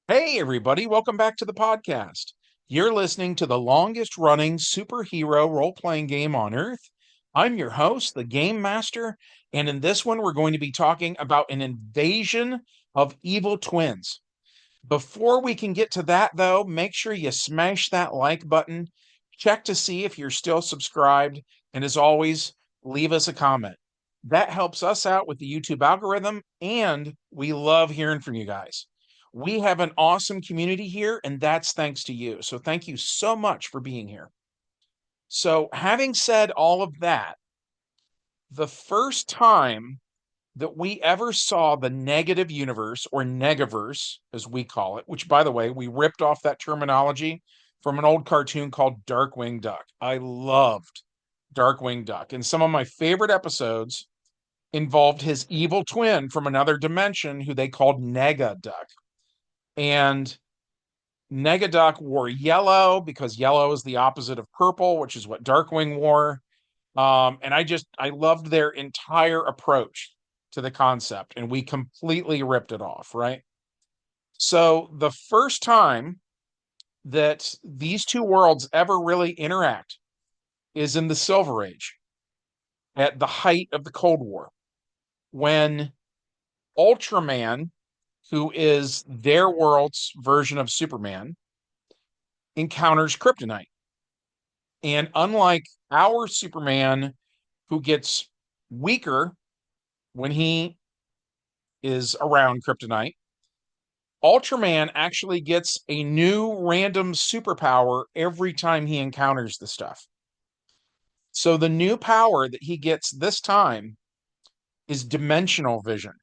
Hey, everybody, welcome back to the podcast. You're listening to the longest running superhero role playing game on Earth. I'm your host, the Game Master, and in this one, we're going to be talking about an invasion of evil twins. Before we can get to that, though, make sure you smash that like button, check to see if you're still subscribed, and as always, leave us a comment. That helps us out with the YouTube algorithm, and we love hearing from you guys. We have an awesome community here, and that's thanks to you. So, thank you so much for being here. So, having said all of that, the first time that we ever saw the negative universe or negaverse, as we call it, which, by the way, we ripped off that terminology from an old cartoon called Darkwing Duck. I loved Darkwing Duck. And some of my favorite episodes involved his evil twin from another dimension who they called Negaduck. And Negaduck wore yellow because yellow is the opposite of purple, which is what Darkwing wore. And I loved their entire approach to the concept, and we completely ripped it off, right? So the first time that these two worlds ever really interact is in the Silver Age, at the height of the Cold War, when Ultraman, who is their world's version of Superman, encounters kryptonite. And unlike our Superman, who gets weaker when he is around kryptonite, Ultraman actually gets a new random superpower every time he encounters the stuff. So the new power that he gets this time is dimensional vision.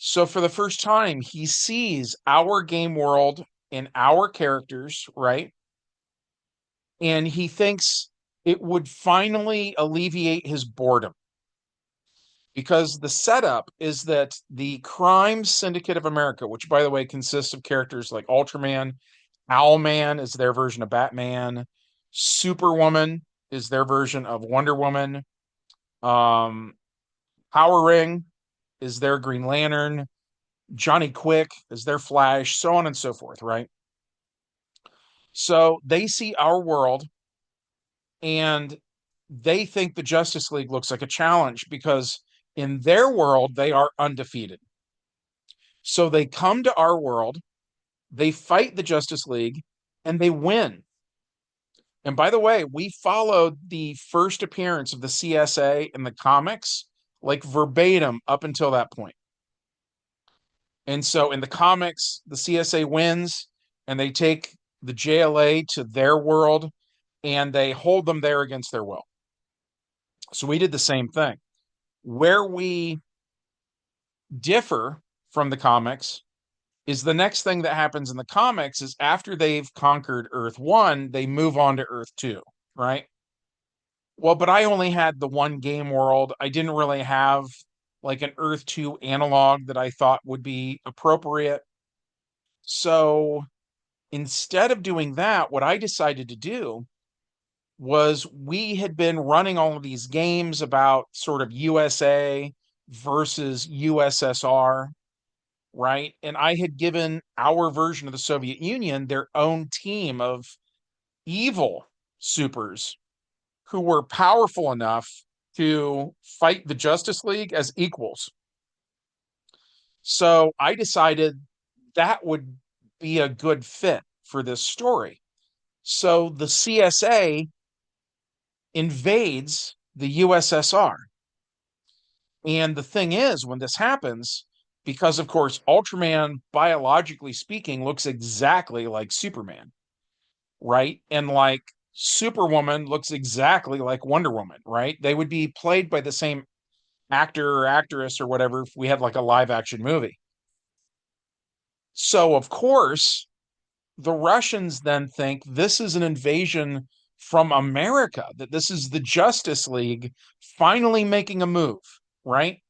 So for the first time, he sees our game world and our characters, right? And he thinks it would finally alleviate his boredom, because the setup is that the Crime Syndicate of America, which by the way consists of characters like Ultraman, Owlman is their version of Batman, Superwoman is their version of Wonder Woman, um, Power Ring is their Green Lantern, Johnny Quick is their Flash, so on and so forth, right? So they see our world and they think the Justice League looks like a challenge because in their world, they are undefeated. So they come to our world, they fight the Justice League, and they win. And by the way, we followed the first appearance of the CSA in the comics, like verbatim up until that point. And so in the comics, the CSA wins and they take the JLA to their world and they hold them there against their will. So we did the same thing. Where we differ from the comics is the next thing that happens in the comics is after they've conquered Earth 1, they move on to Earth 2, right? Well, but I only had the one game world. I didn't really have like an Earth 2 analog that I thought would be appropriate. So instead of doing that, what I decided to do was we had been running all of these games about sort of USA versus USSR, right? And I had given our version of the Soviet Union their own team of evil supers who were powerful enough to fight the Justice League as equals. So I decided that would be a good fit for this story. So the CSA invades the USSR. And the thing is, when this happens, because of course, Ultraman, biologically speaking, looks exactly like Superman, right? And like Superwoman looks exactly like Wonder Woman, right? They would be played by the same actor or actress or whatever if we had like a live action movie. So, of course, the Russians then think this is an invasion from America, that this is the Justice League finally making a move, right?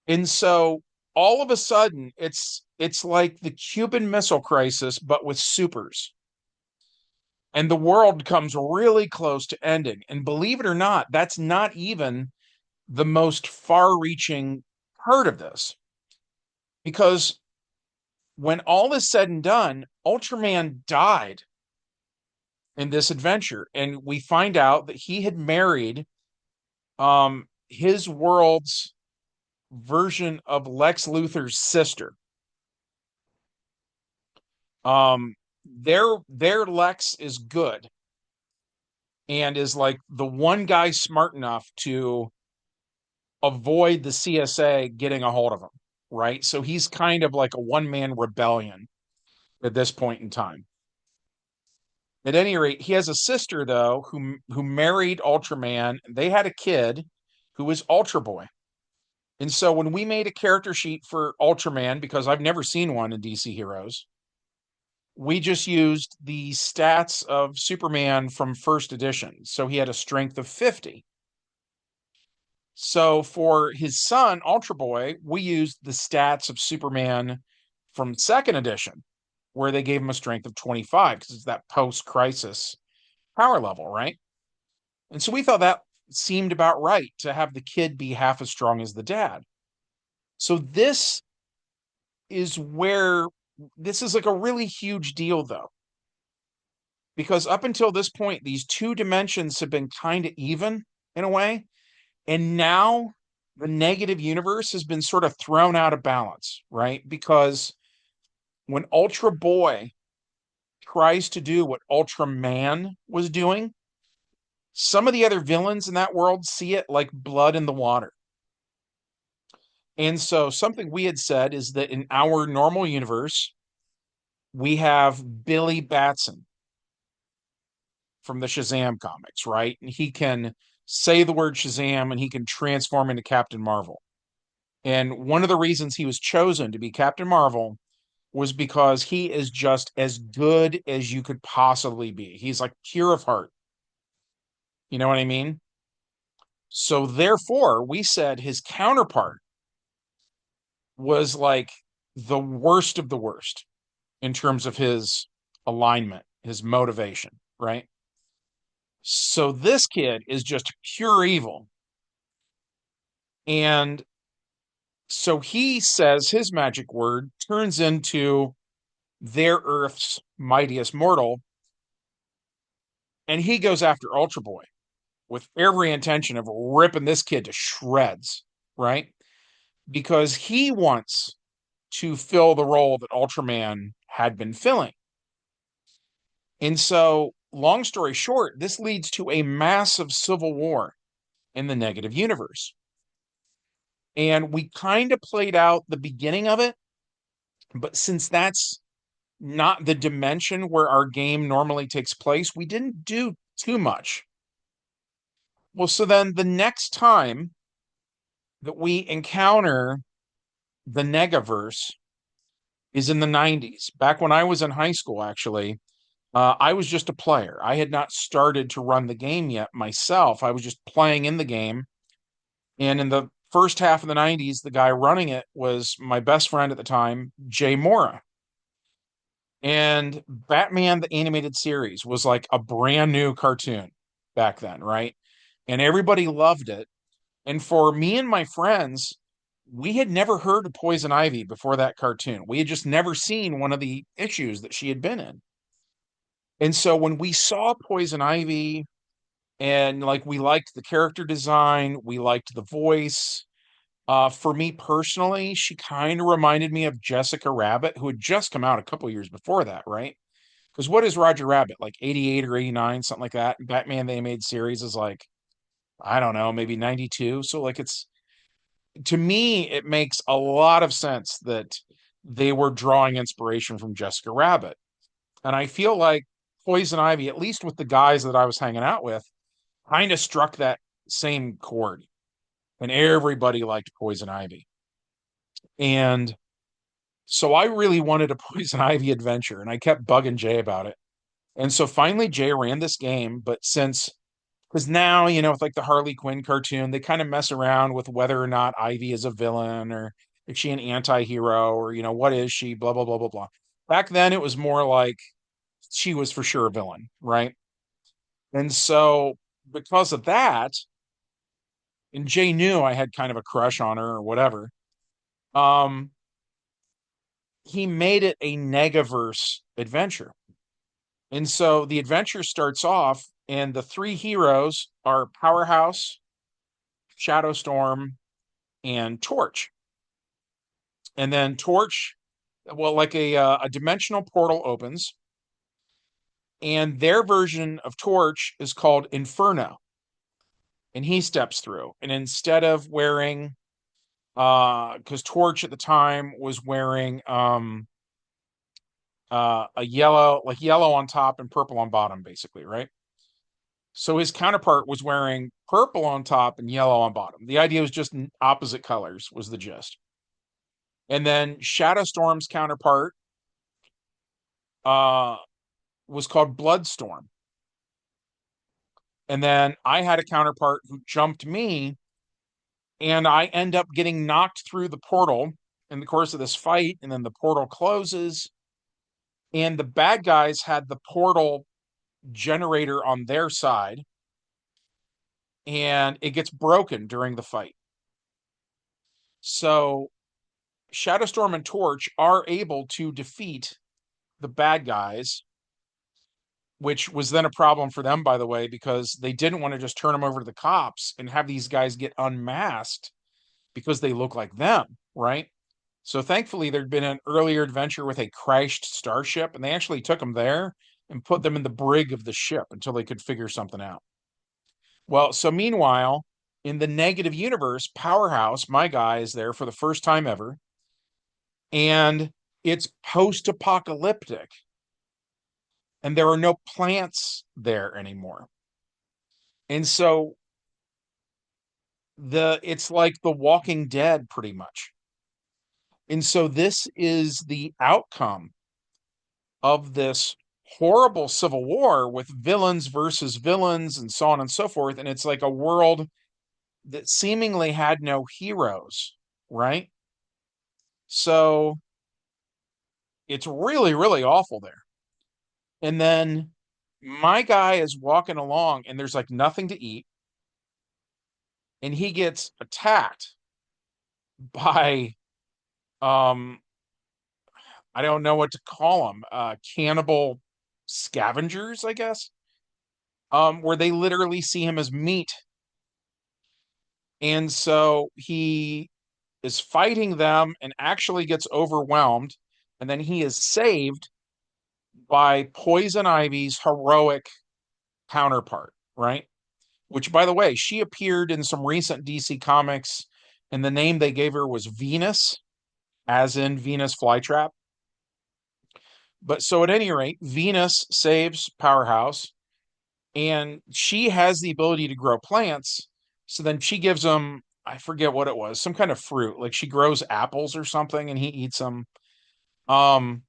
And so all of a sudden it's like the Cuban Missile Crisis but with supers. And the world comes really close to ending. And believe it or not, that's not even the most far-reaching part of this, because when all is said and done, Ultraman died in this adventure, and we find out that he had married his world's version of Lex Luthor's sister. Their Lex is good and is like the one guy smart enough to avoid the CSA getting a hold of him, right? So he's kind of like a one-man rebellion at this point in time. At any rate, he has a sister though who married Ultraman. They had a kid who was Ultra Boy. And so when we made a character sheet for Ultraman, because I've never seen one in DC Heroes, we just used the stats of Superman from first edition. So he had a strength of 50. So for his son, Ultra Boy, we used the stats of Superman from second edition, where they gave him a strength of 25 because it's that post-crisis power level, right? And so we thought that seemed about right to have the kid be half as strong as the dad. So this is where this is like a really huge deal, though, because up until this point, these two dimensions have been kind of even in a way. And now the negative universe has been sort of thrown out of balance, right? Because when Ultra Boy tries to do what Ultraman was doing, some of the other villains in that world see it like blood in the water. And so something we had said is that in our normal universe, we have Billy Batson from the Shazam comics, right? And he can say the word Shazam and he can transform into Captain Marvel. And one of the reasons he was chosen to be Captain Marvel was because he is just as good as you could possibly be. He's like pure of heart. You know what I mean? So therefore, we said his counterpart was like the worst of the worst in terms of his alignment, his motivation, right? So this kid is just pure evil. And so he says his magic word turns into their Earth's mightiest mortal, and he goes after Ultra Boy with every intention of ripping this kid to shreds, right? Because he wants to fill the role that Ultraman had been filling. And so, long story short, this leads to a massive civil war in the negative universe. And we kind of played out the beginning of it, but since that's not the dimension where our game normally takes place, we didn't do too much. Well, so then the next time that we encounter the Negaverse is in the 90s. Back when I was in high school, actually, I was just a player. I had not started to run the game yet myself. I was just playing in the game. And in the first half of the 90s, the guy running it was my best friend at the time, Jay Mora. And Batman, the animated series, was like a brand new cartoon back then, right? And everybody loved it. And for me and my friends, we had never heard of Poison Ivy before that cartoon. We had just never seen one of the issues that she had been in. And so when we saw Poison Ivy and like we liked the character design, we liked the voice. For me personally, she kind of reminded me of Jessica Rabbit, who had just come out a couple years before that, right? Because what is Roger Rabbit, like 88 or 89, something like that? Batman the Animated Series is like, I don't know, maybe 92. So like it's to me, it makes a lot of sense that they were drawing inspiration from Jessica Rabbit. And I feel like Poison Ivy, at least with the guys that I was hanging out with, kind of struck that same chord. And everybody liked Poison Ivy. And so I really wanted a Poison Ivy adventure, and I kept bugging Jay about it. And so finally, Jay ran this game. But since, because now, with like the Harley Quinn cartoon, they kind of mess around with whether or not Ivy is a villain or is she an anti hero or, what is she, blah, blah, blah, blah, blah. Back then, it was more like she was for sure a villain, right? And so because of that, and Jay knew I had kind of a crush on her or whatever. Um, he made it a Negaverse adventure. And so the adventure starts off, and the three heroes are Powerhouse, Shadowstorm, and Torch. And then Torch, well, like a dimensional portal opens, and their version of Torch is called Inferno. And he steps through, and instead of wearing, because Torch at the time was wearing a yellow, like yellow on top and purple on bottom, basically, right? So his counterpart was wearing purple on top and yellow on bottom. The idea was just opposite colors was the gist. And then Shadowstorm's counterpart uh, was called Bloodstorm. And then I had a counterpart who jumped me, and I end up getting knocked through the portal in the course of this fight. And then the portal closes, and the bad guys had the portal generator on their side, and it gets broken during the fight. So Shadowstorm and Torch are able to defeat the bad guys, which was then a problem for them, by the way, because they didn't want to just turn them over to the cops and have these guys get unmasked because they look like them, right? So thankfully, there'd been an earlier adventure with a crashed starship, and they actually took them there and put them in the brig of the ship until they could figure something out. Well, so meanwhile, in the negative universe, Powerhouse, my guy, is there for the first time ever, and it's post-apocalyptic, and there are no plants there anymore. And so it's like The Walking Dead pretty much. And so this is the outcome of this horrible civil war with villains versus villains and so on and so forth. And it's like a world that seemingly had no heroes, right? So it's really, really awful there. And then my guy is walking along, and there's like nothing to eat, and he gets attacked by um I don't know what to call them, cannibal scavengers, I guess, where they literally see him as meat. And so he is fighting them and actually gets overwhelmed, and then he is saved by Poison Ivy's heroic counterpart, right? Which, by the way, she appeared in some recent DC comics, and the name they gave her was Venus, as in Venus flytrap. But so at any rate, Venus saves Powerhouse, and she has the ability to grow plants. So then she gives him, I forget what it was, some kind of fruit. Like she grows apples or something, and he eats them. Um,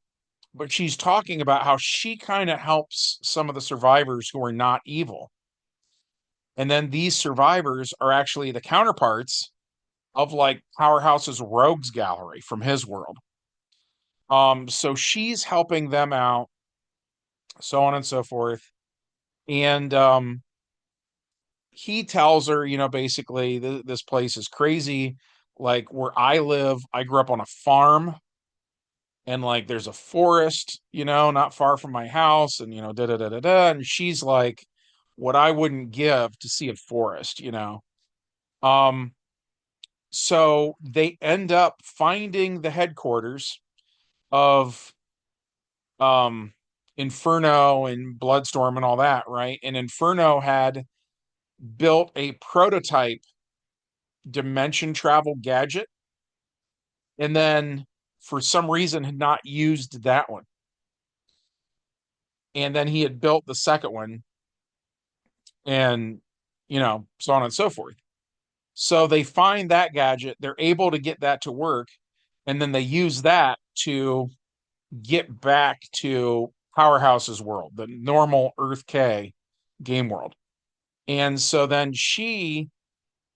but she's talking about how she kind of helps some of the survivors who are not evil. And then these survivors are actually the counterparts of like Powerhouse's rogues gallery from his world. So she's helping them out, so on and so forth. And he tells her, basically this place is crazy. Like where I live, I grew up on a farm, and like there's a forest, not far from my house, and da da da da da. And she's like, what I wouldn't give to see a forest. Um, so they end up finding the headquarters of Inferno and Bloodstorm and all that, right? And Inferno had built a prototype dimension travel gadget, and then for some reason had not used that one. And then he had built the second one, and so on and so forth. So they find that gadget, they're able to get that to work, and then they use that to get back to Powerhouse's world, the normal Earth K game world. And so then she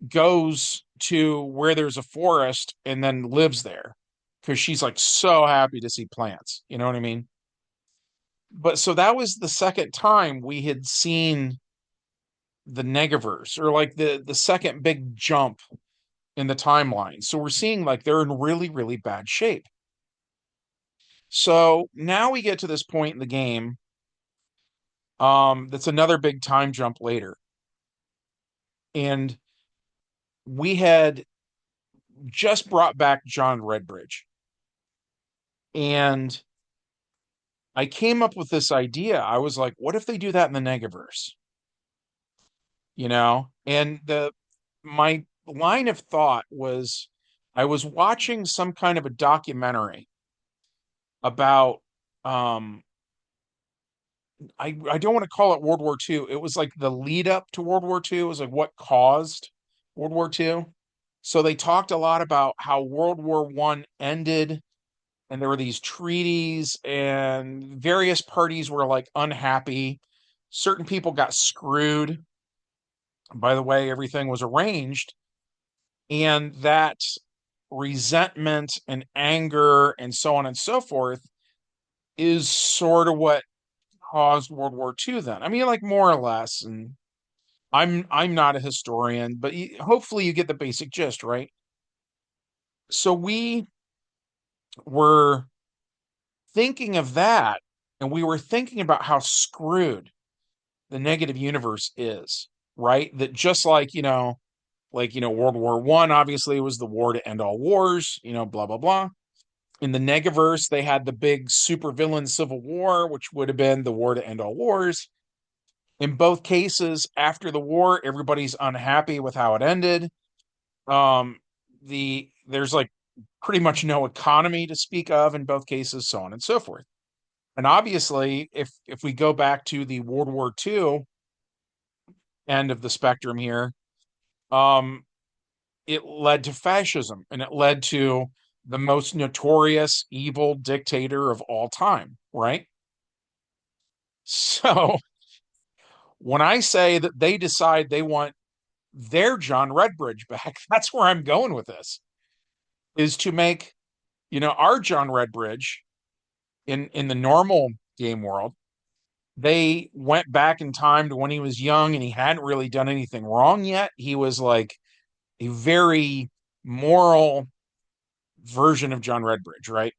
goes to where there's a forest and then lives there because she's like so happy to see plants. You know what I mean? But so that was the second time we had seen the Negaverse, or like the second big jump in the timeline. So we're seeing like they're in really, really bad shape. So now we get to this point in the game. That's another big time jump later. And we had just brought back John Redbridge. And I came up with this idea. I was like, what if they do that in the Negaverse? And the my line of thought was I was watching some kind of a documentary about um I don't want to call it World War II. It was like the lead up to World War II. It was like what caused World War II. So they talked a lot about how World War One ended, and there were these treaties, and various parties were like unhappy. Certain people got screwed by the way everything was arranged, and that resentment and anger and so on and so forth is sort of what caused World War II then. I mean, like more or less. And I'm not a historian, but hopefully you get the basic gist, right? So we were thinking of that, and we were thinking about how screwed the negative universe is, right? That just World War One obviously was the war to end all wars, blah blah blah. In the Negaverse, they had the big supervillain civil war, which would have been the war to end all wars. In both cases, after the war, everybody's unhappy with how it ended. Um, there's like pretty much no economy to speak of in both cases, so on and so forth. And obviously, if we go back to the World War II end of the spectrum here, um, it led to fascism, and it led to the most notorious evil dictator of all time, right? So when I say that they decide they want their John Redbridge back, that's where I'm going with this, is to make, our John Redbridge in the normal game world. They went back in time to when he was young and he hadn't really done anything wrong yet. He was like a very moral version of John Redbridge, right?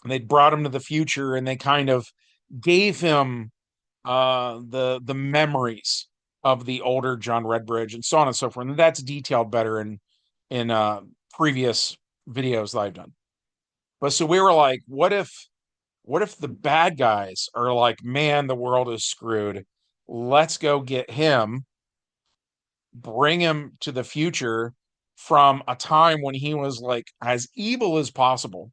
And they brought him to the future, and they kind of gave him the memories of the older John Redbridge and so on and so forth. And that's detailed better in previous videos that I've done. But so we were like, what if the bad guys are like, man, the world is screwed. Let's go get him, bring him to the future from a time when he was like as evil as possible.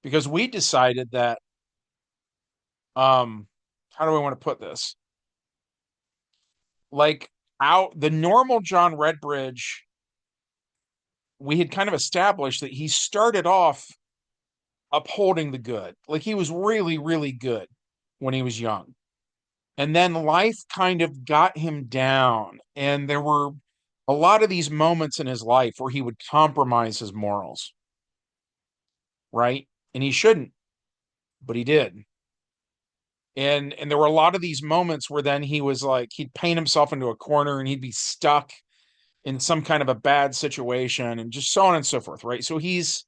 Because we decided that um how do I want to put this? Like out the normal John Redbridge, we had kind of established that he started off upholding the good. Like he was really, really good when he was young. And then life kind of got him down. And there were a lot of these moments in his life where he would compromise his morals, right? And he shouldn't, but he did. And there were a lot of these moments where then he was like he'd paint himself into a corner and he'd be stuck in some kind of a bad situation and just so on and so forth, right? So he's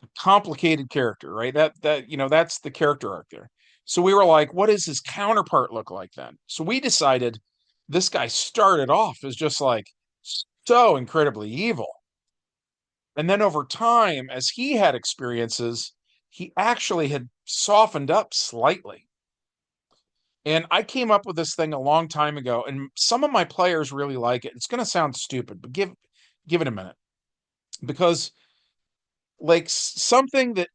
a complicated character, right? That's the character arc there. So we were like, what does his counterpart look like then? So we decided this guy started off as just like so incredibly evil. And then over time, as he had experiences, he actually had softened up slightly. And I came up with this thing a long time ago, and some of my players really like it. It's going to sound stupid, but give it a minute, because like something that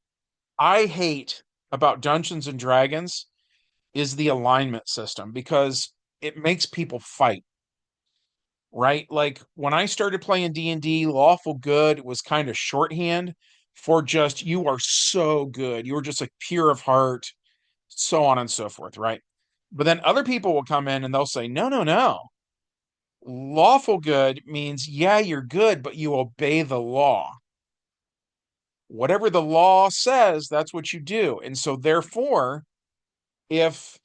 I hate about Dungeons and Dragons is the alignment system, because it makes people fight, right? Like when I started playing D&D, lawful good was kind of shorthand for just you are so good. You were just like pure of heart, so on and so forth, right? But then other people will come in and they'll say, no, no, no. Lawful good means, yeah, you're good, but you obey the law. Whatever the law says, that's what you do. And so therefore, if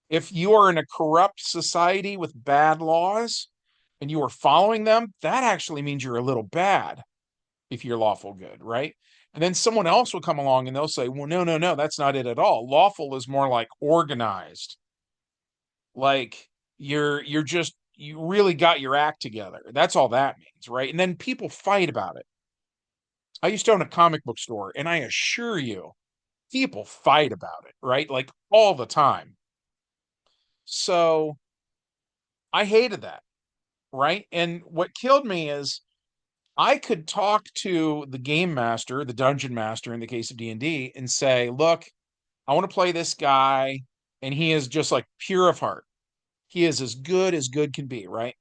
you are in a corrupt society with bad laws and you are following them, that actually means you're a little bad if you're lawful good, right? And then someone else will come along and they'll say, well, no, no, no, that's not it at all. Lawful is more like organized. Like you're just you really got your act together. That's all that means, right? And then people fight about it. I used to own a comic book store, and I assure you, people fight about it, right? Like all the time. So I hated that, right? And what killed me is I could talk to the game master, the dungeon master in the case of D&D, and say, "Look, I want to play this guy, and he is just like pure of heart. He is as good can be, right?"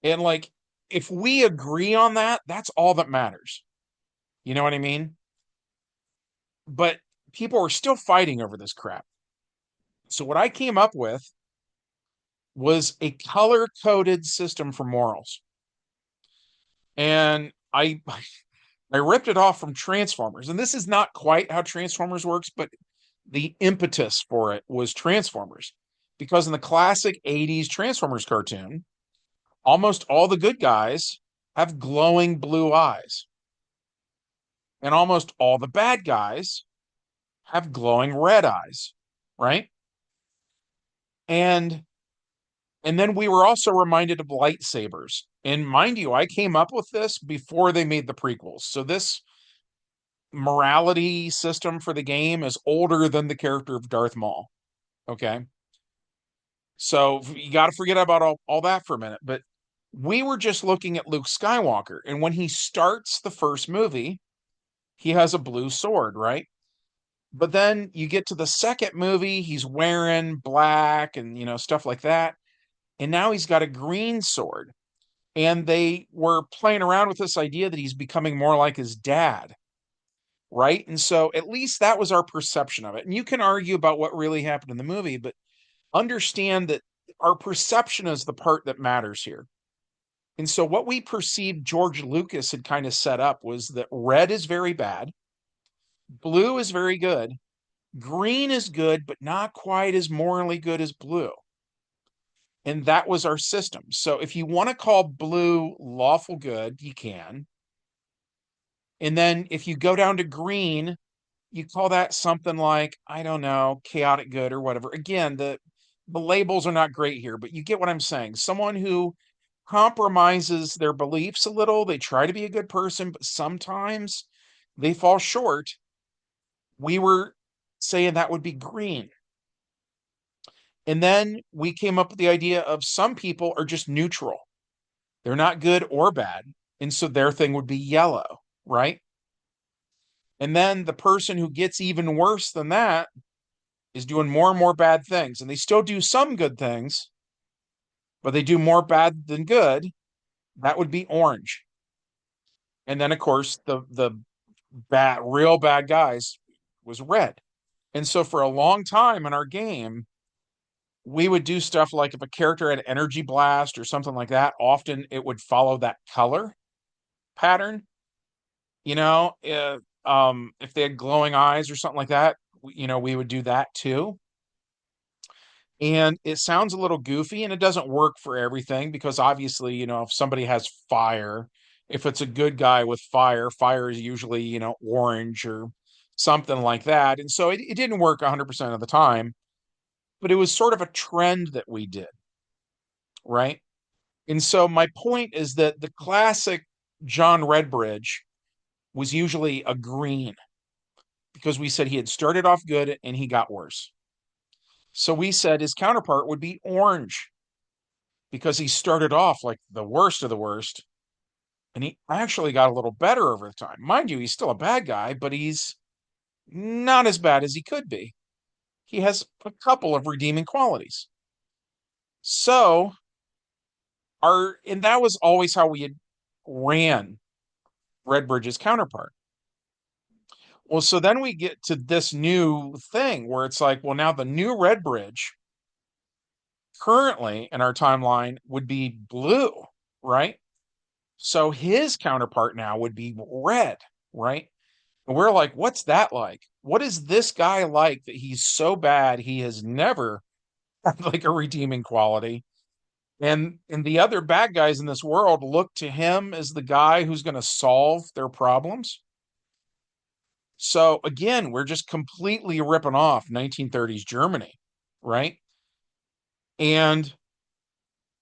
And like if we agree on that, that's all that matters. You know what I mean? But people are still fighting over this crap. So what I came up with was a color-coded system for morals. And I ripped it off from Transformers. And this is not quite how Transformers works, but the impetus for it was Transformers. Because in the classic 80s Transformers cartoon, almost all the good guys have glowing blue eyes. And almost all the bad guys have glowing red eyes, right? And and then we were also reminded of lightsabers. And mind you, I came up with this before they made the prequels. So this morality system for the game is older than the character of Darth Maul. Okay. So you got to forget about all that for a minute. But we were just looking at Luke Skywalker. And when he starts the first movie, he has a blue sword, right? But then you get to the second movie, he's wearing black and, stuff like that. And now he's got a green sword. And they were playing around with this idea that he's becoming more like his dad, right? And so at least that was our perception of it. And you can argue about what really happened in the movie, but understand that our perception is the part that matters here. And so what we perceived George Lucas had kind of set up was that red is very bad, blue is very good, green is good, but not quite as morally good as blue. And that was our system. So if you want to call blue lawful good, you can. And then if you go down to green, you call that something like, I don't know, chaotic good or whatever. Again, the labels are not great here, but you get what I'm saying. Someone who compromises their beliefs a little, they try to be a good person, but sometimes they fall short. We were saying that would be green. And then we came up with the idea of some people are just neutral. They're not good or bad. And so their thing would be yellow, right? And then the person who gets even worse than that is doing more and more bad things. And they still do some good things, but they do more bad than good. That would be orange. And then of course the real bad guys was red. And so for a long time in our game, we would do stuff like if a character had energy blast or something like that, often it would follow that color pattern. You know, if they had glowing eyes or something like that, we would do that too. And it sounds a little goofy and it doesn't work for everything because obviously, if somebody has fire, if it's a good guy with fire, fire is usually, orange or something like that. And so it didn't work 100% of the time, but it was sort of a trend that we did, right? And so my point is that the classic John Redbridge was usually a green because we said he had started off good and he got worse. So we said his counterpart would be orange because he started off like the worst of the worst and he actually got a little better over the time. Mind you, he's still a bad guy, but he's not as bad as he could be. He has a couple of redeeming qualities. So and that was always how we had ran Redbridge's counterpart. Well, so then we get to this new thing where it's like, well, now the new Redbridge currently in our timeline would be blue, right? So his counterpart now would be red, right? And we're like, what's that like? What is this guy like that he's so bad he has never had like a redeeming quality? And the other bad guys in this world look to him as the guy who's going to solve their problems. So again, we're just completely ripping off 1930s Germany, right? And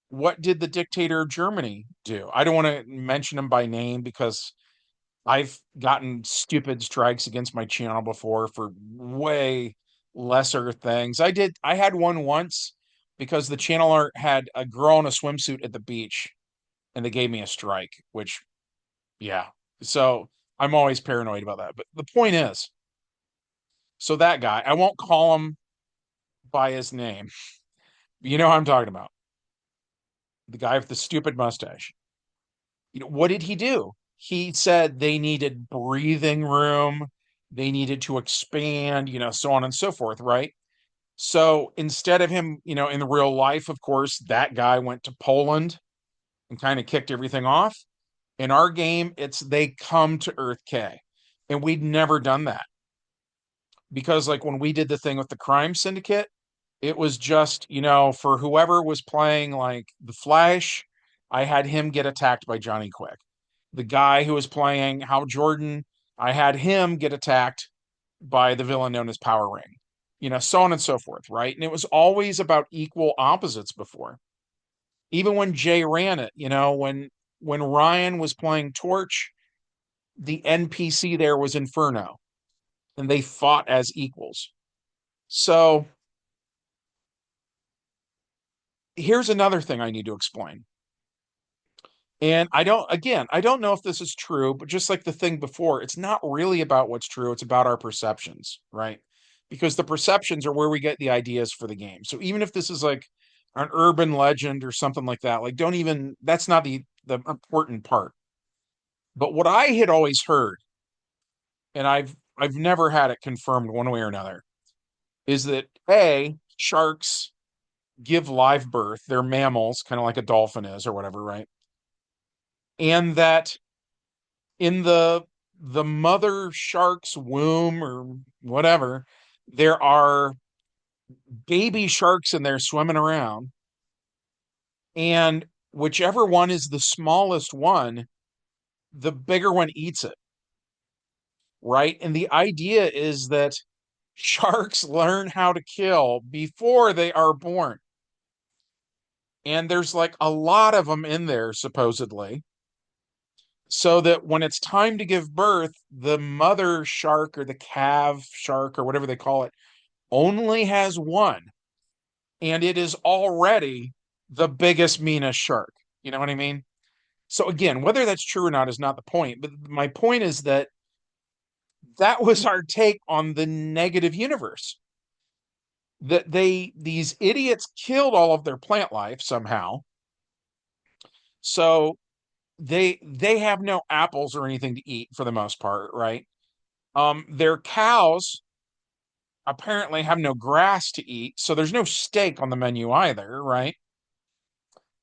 what did the dictator of Germany do? I don't want to mention him by name because I've gotten stupid strikes against my channel before for way lesser things. I had one once because the channel art had a girl in a swimsuit at the beach and they gave me a strike, which, yeah. So I'm always paranoid about that. But the point is, so that guy, I won't call him by his name. You know who I'm talking about. The guy with the stupid mustache. What did he do? He said they needed breathing room, they needed to expand, so on and so forth, right? So instead of him, in the real life, of course, that guy went to Poland and kind of kicked everything off. In our game, it's they come to Earth K. And we'd never done that because, like, when we did the thing with the crime syndicate, it was just, for whoever was playing like the Flash, I had him get attacked by Johnny Quick. The guy who was playing Hal Jordan, I had him get attacked by the villain known as Power Ring, so on and so forth, right? And it was always about equal opposites before. Even when Jay ran it, when Ryan was playing Torch, the NPC there was Inferno, and they fought as equals. So here's another thing I need to explain. And I don't know if this is true, but just like the thing before, it's not really about what's true. It's about our perceptions, right? Because the perceptions are where we get the ideas for the game. So even if this is like an urban legend or something like that, like that's not the important part. But what I had always heard, and I've never had it confirmed one way or another, is that sharks give live birth. They're mammals, kind of like a dolphin is or whatever, right? And that in the mother shark's womb or whatever, there are baby sharks in there swimming around, and whichever one is the smallest one, the bigger one eats it, right? And the idea is that sharks learn how to kill before they are born. And there's like a lot of them in there, supposedly, so that when it's time to give birth, the mother shark or the calf shark or whatever they call it only has one, and it is already the biggest, meanest shark. You know what I mean? So again, whether that's true or not is not the point. But my point is that that was our take on the negative universe. That these idiots killed all of their plant life somehow. So they have no apples or anything to eat for the most part, right? Their cows apparently have no grass to eat, so there's no steak on the menu either, right?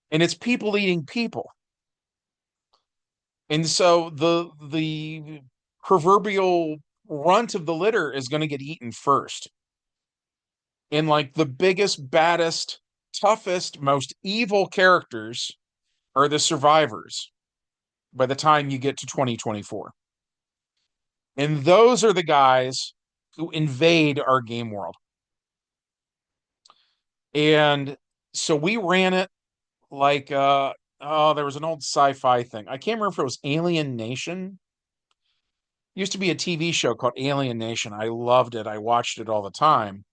And it's people eating people. And so the proverbial runt of the litter is going to get eaten first. And like the biggest, baddest, toughest, most evil characters are the survivors by the time you get to 2024. And those are the guys who invade our game world. And so we ran it like there was an old sci-fi thing. I can't remember if it was Alien Nation. Used to be a TV show called Alien Nation. I loved it. I watched it all the time.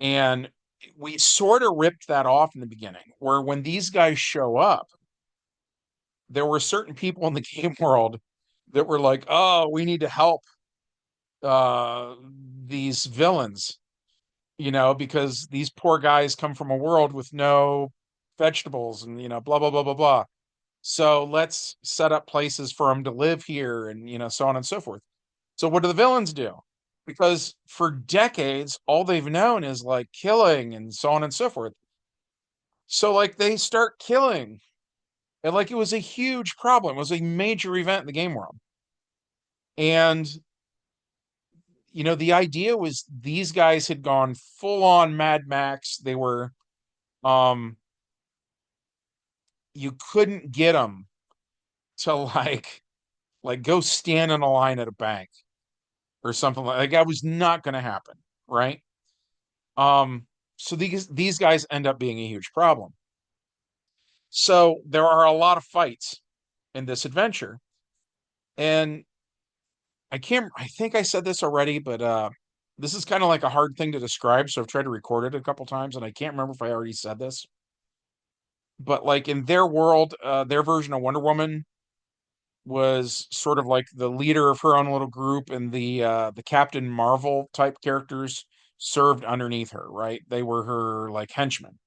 And we sort of ripped that off in the beginning, where when these guys show up, there were certain people in the game world that were like, "Oh, we need to help uh these villains, because these poor guys come from a world with no vegetables and blah blah blah blah blah. So let's set up places for them to live here and so on and so forth." So what do the villains do? Because for decades, all they've known is like killing and so on and so forth. So like they start killing. And like it was a huge problem. It was a major event in the game world. And the idea was these guys had gone full on Mad Max. They were um you couldn't get them to like go stand in a line at a bank. or something like that was not going to happen, right? Um, so these guys end up being a huge problem. So there are a lot of fights in this adventure, and I think I said this already, but this is kind of like a hard thing to describe, so I've tried to record it a couple times, and I can't remember if I already said this. But like in their world, their version of Wonder Woman was sort of like the leader of her own little group, and the Captain Marvel type characters served underneath her, right? They were her like henchmen.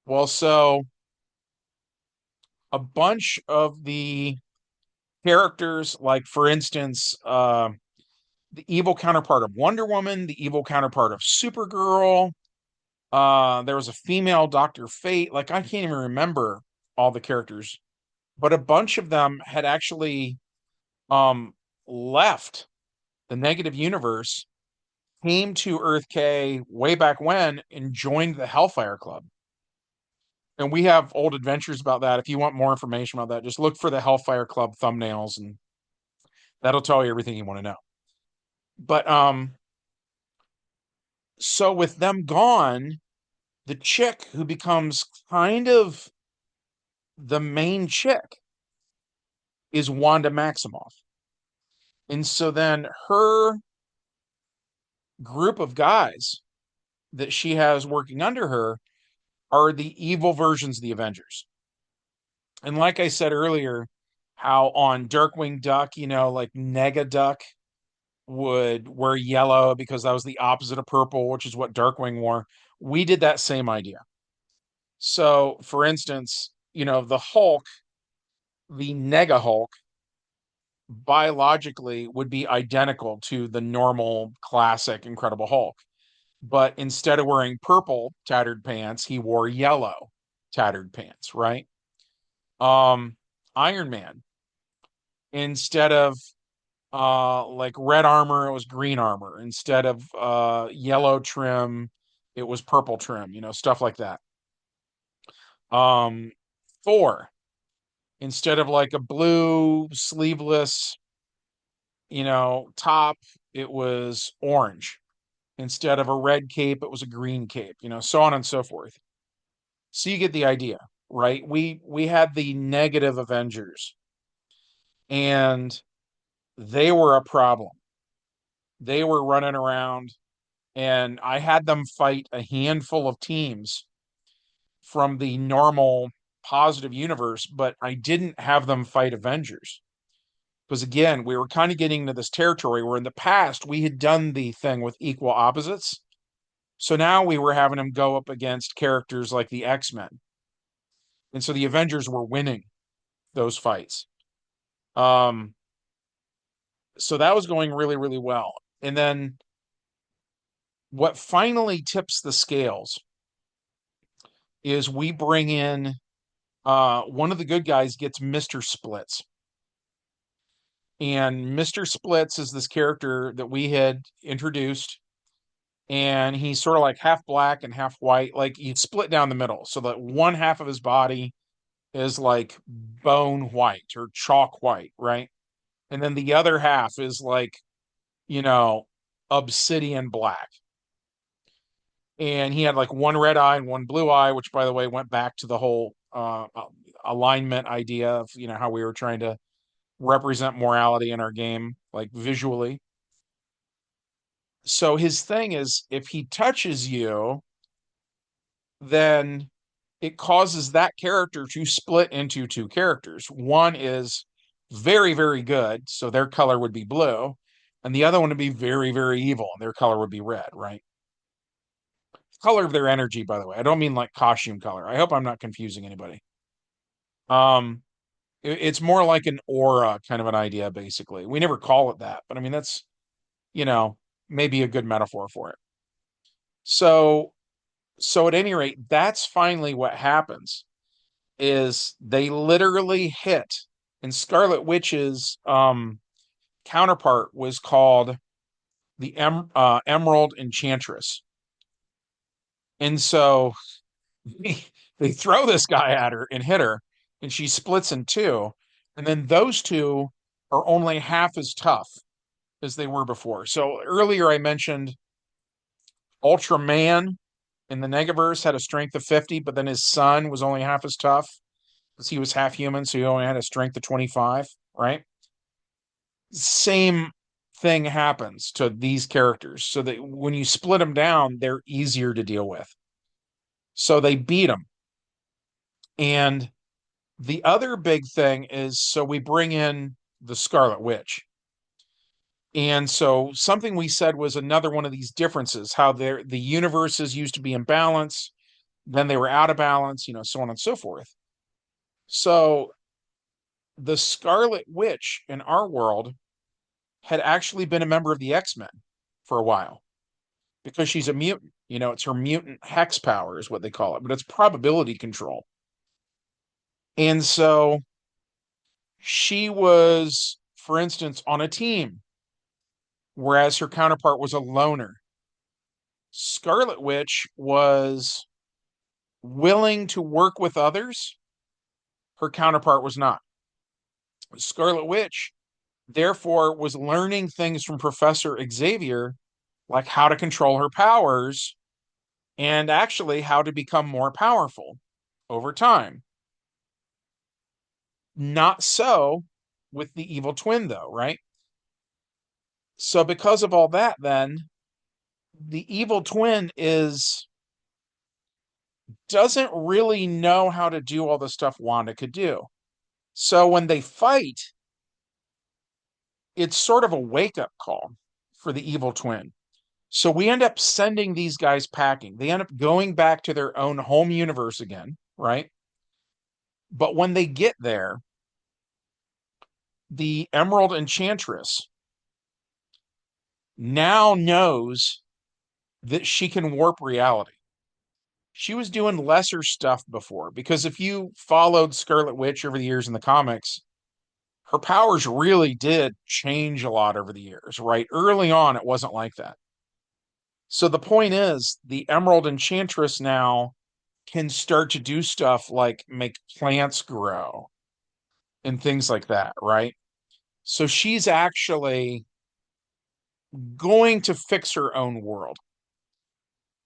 Well, so a bunch of the characters, like for instance, the evil counterpart of Wonder Woman, the evil counterpart of Supergirl, there was a female Dr. Fate. Like I can't even remember all the characters, but a bunch of them had actually um left the negative universe, came to Earth K way back when, and joined the Hellfire Club. And we have old adventures about that. If you want more information about that, just look for the Hellfire Club thumbnails, and that'll tell you everything you want to know. But so with them gone, the chick who becomes kind of the main chick is Wanda Maximoff. And so then her group of guys that she has working under her are the evil versions of the Avengers. And like I said earlier, how on Darkwing Duck, like Nega Duck would wear yellow because that was the opposite of purple, which is what Darkwing wore. We did that same idea. So, for instance, the Hulk, the Nega Hulk, biologically would be identical to the normal classic Incredible Hulk. But instead of wearing purple tattered pants, he wore yellow tattered pants, right? Um, Iron Man, instead of like red armor, it was green armor. Instead of yellow trim, it was purple trim, stuff like that. Um, Thor, instead of like a blue sleeveless, top, it was orange. Instead of a red cape, it was a green cape, so on and so forth. So you get the idea, right? We had the negative Avengers, and they were a problem. They were running around, and I had them fight a handful of teams from the normal positive universe, but I didn't have them fight Avengers. Because again, we were kind of getting into this territory where in the past we had done the thing with equal opposites. So now we were having them go up against characters like the X-Men. And so the Avengers were winning those fights. Um, so that was going really, really well. And then what finally tips the scales is we bring in one of the good guys gets Mr. Splits. And Mr. Splits is this character that we had introduced, and he's sort of like half black and half white. Like he'd split down the middle, so that one half of his body is like bone white or chalk white, right? And then the other half is like, you know, obsidian black. And he had like one red eye and one blue eye, which by the way went back to the whole alignment idea of, how we were trying to represent morality in our game, like visually. So his thing is if he touches you, then it causes that character to split into two characters. One is very, very good, so their color would be blue, and the other one would be very, very evil, and their color would be red, right? Color of their energy, by the way. I don't mean like costume color. I hope I'm not confusing anybody. Um, it's more like an aura kind of an idea, basically. We never call it that, but I mean that's, you know, maybe a good metaphor for it. So so at any rate, that's finally what happens is they literally hit, and Scarlet Witch's counterpart was called the Emerald Enchantress. And so they throw this guy at her and hit her, and she splits in two. And then those two are only half as tough as they were before. So earlier I mentioned Ultraman in the Negaverse had a strength of 50, but then his son was only half as tough because he was half human, so he only had a strength of 25, right? Same thing happens to these characters. So that when you split them down, they're easier to deal with. So they beat them. And the other big thing is so we bring in the Scarlet Witch. And so something we said was another one of these differences, how the universes used to be in balance, then they were out of balance, so on and so forth. So the Scarlet Witch in our world had actually been a member of the X-Men for a while because she's a mutant. It's her mutant hex power is what they call it, but it's probability control. And so she was, for instance, on a team, whereas her counterpart was a loner. Scarlet Witch was willing to work with others. Her counterpart was not. Scarlet Witch, therefore, was learning things from Professor Xavier, like how to control her powers and actually how to become more powerful over time. Not so with the evil twin, though, right? So, because of all that, then the evil twin doesn't really know how to do all the stuff Wanda could do. So when they fight, it's sort of a wake-up call for the evil twin. So we end up sending these guys packing. They end up going back to their own home universe again, right? But when they get there, the Emerald Enchantress now knows that she can warp reality. She was doing lesser stuff before because if you followed Scarlet Witch over the years in the comics, her powers really did change a lot over the years, right? Early on, it wasn't like that. So the point is, the Emerald Enchantress now can start to do stuff like make plants grow and things like that, right? So she's actually going to fix her own world.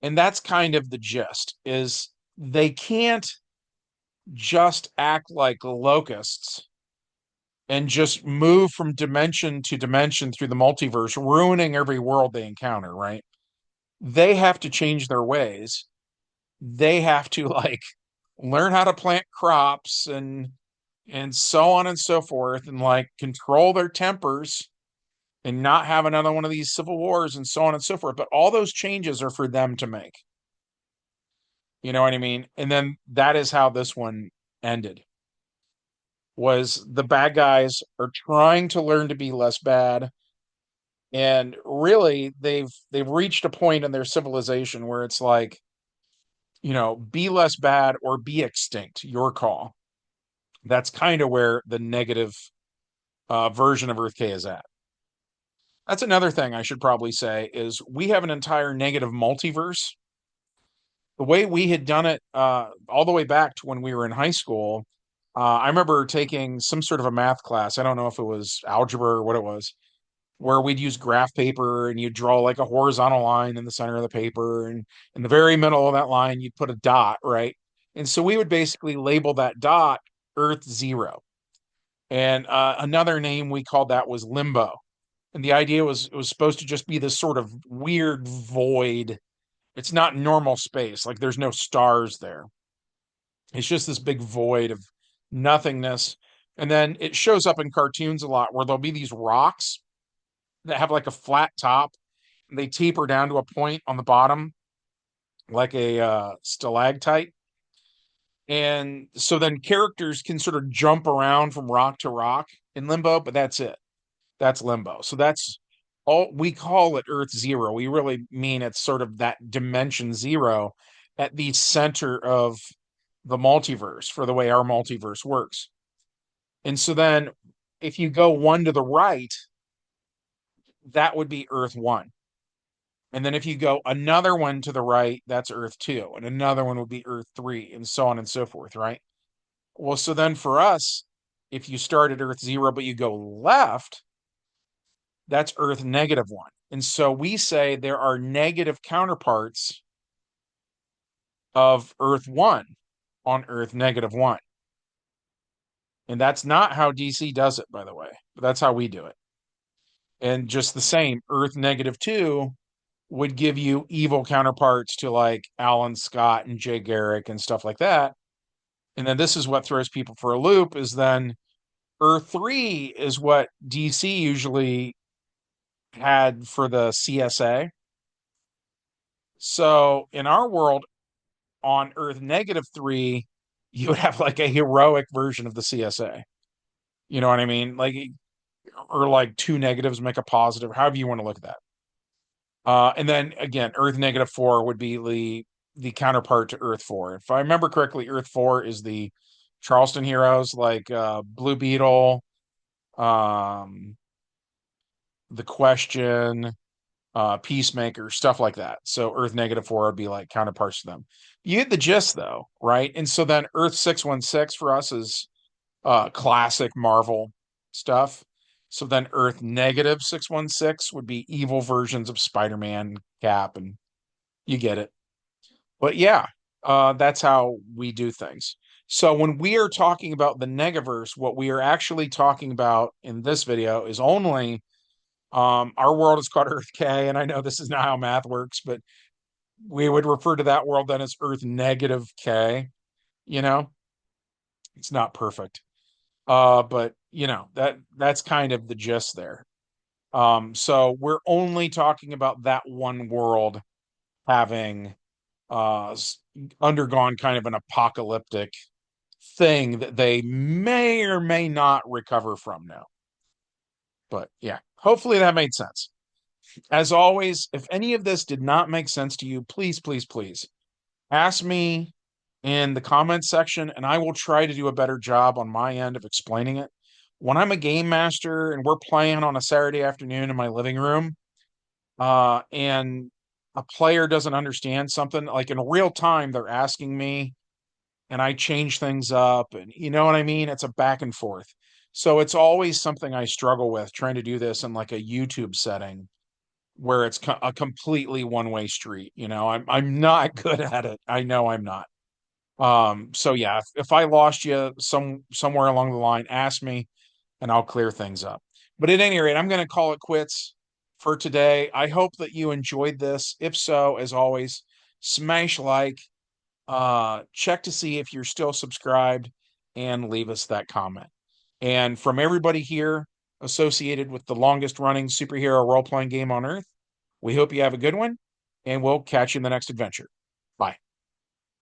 And that's kind of the gist is they can't just act like locusts and just move from dimension to dimension through the multiverse, ruining every world they encounter, right? They have to change their ways. They have to like learn how to plant crops and so on and so forth and like control their tempers and not have another one of these civil wars and so on and so forth. But all those changes are for them to make. You know what I mean? And then that is how this one ended. Was the bad guys are trying to learn to be less bad, and really they've reached a point in their civilization where it's like, be less bad or be extinct, your call. That's kind of where the negative version of Earth K is at. That's another thing I should probably say is we have an entire negative multiverse. The way we had done it all the way back to when we were in high school, I remember taking some sort of a math class. I don't know if it was algebra or what it was, where we'd use graph paper and you'd draw like a horizontal line in the center of the paper. And in the very middle of that line, you'd put a dot, right? And so we would basically label that dot Earth Zero. And another name we called that was limbo. And the idea was it was supposed to just be this sort of weird void. It's not normal space, like there's no stars there. It's just this big void of nothingness. And then it shows up in cartoons a lot where there'll be these rocks that have like a flat top and they taper down to a point on the bottom, like a stalactite. And so then characters can sort of jump around from rock to rock in limbo, but that's it. That's limbo. So that's all we call it Earth Zero. We really mean it's sort of that dimension zero at the center of the multiverse for the way our multiverse works. And so then if you go one to the right, that would be Earth One. And then if you go another one to the right, that's Earth Two. And another one would be Earth Three, and so on and so forth, right? Well, so then for us, if you start at Earth Zero, but you go left, That's Earth -1. And so we say there are negative counterparts of Earth 1 on Earth -1. And that's not how DC does it, by the way. But that's how we do it. And just the same, Earth -2 would give you evil counterparts to like Alan Scott and Jay Garrick and stuff like that. And then this is what throws people for a loop is then Earth 3 is what DC usually had for the CSA. So in our world, on Earth -3, you would have like a heroic version of the CSA. You know what I mean? Like, or like two negatives make a positive, however you want to look at that. And then again, Earth -4 would be the counterpart to Earth 4. If I remember correctly, Earth 4 is the Charleston heroes like Blue Beetle, um, The Question, Peacemaker, stuff like that. So Earth -4 would be like counterparts to them. You get the gist though, right? And so then Earth 616 for us is classic Marvel stuff. So then Earth -616 would be evil versions of Spider-Man, Cap, and you get it. But yeah, that's how we do things. So when we are talking about the Negaverse, what we are actually talking about in this video is only our world is called Earth K, and I know this is not how math works, but we would refer to that world then as Earth -K. You know, it's not perfect. But you know, that's kind of the gist there. So we're only talking about that one world having undergone kind of an apocalyptic thing that they may or may not recover from now. But yeah, hopefully that made sense. As always, if any of this did not make sense to you, please, please, please ask me in the comments section, and I will try to do a better job on my end of explaining it. When I'm a game master and we're playing on a Saturday afternoon in my living room, and a player doesn't understand something, like in real time, they're asking me, and I change things up, and you know what I mean? It's a back and forth. So it's always something I struggle with trying to do this in like a YouTube setting where it's a completely one-way street. You know, I'm not good at it. I know I'm not. So yeah, if I lost you somewhere along the line, ask me and I'll clear things up. But at any rate, I'm going to call it quits for today. I hope that you enjoyed this. If so, as always, smash like, check to see if you're still subscribed, and leave us that comment. And from everybody here associated with the longest running superhero role playing game on earth, we hope you have a good one, and we'll catch you in the next adventure. Bye.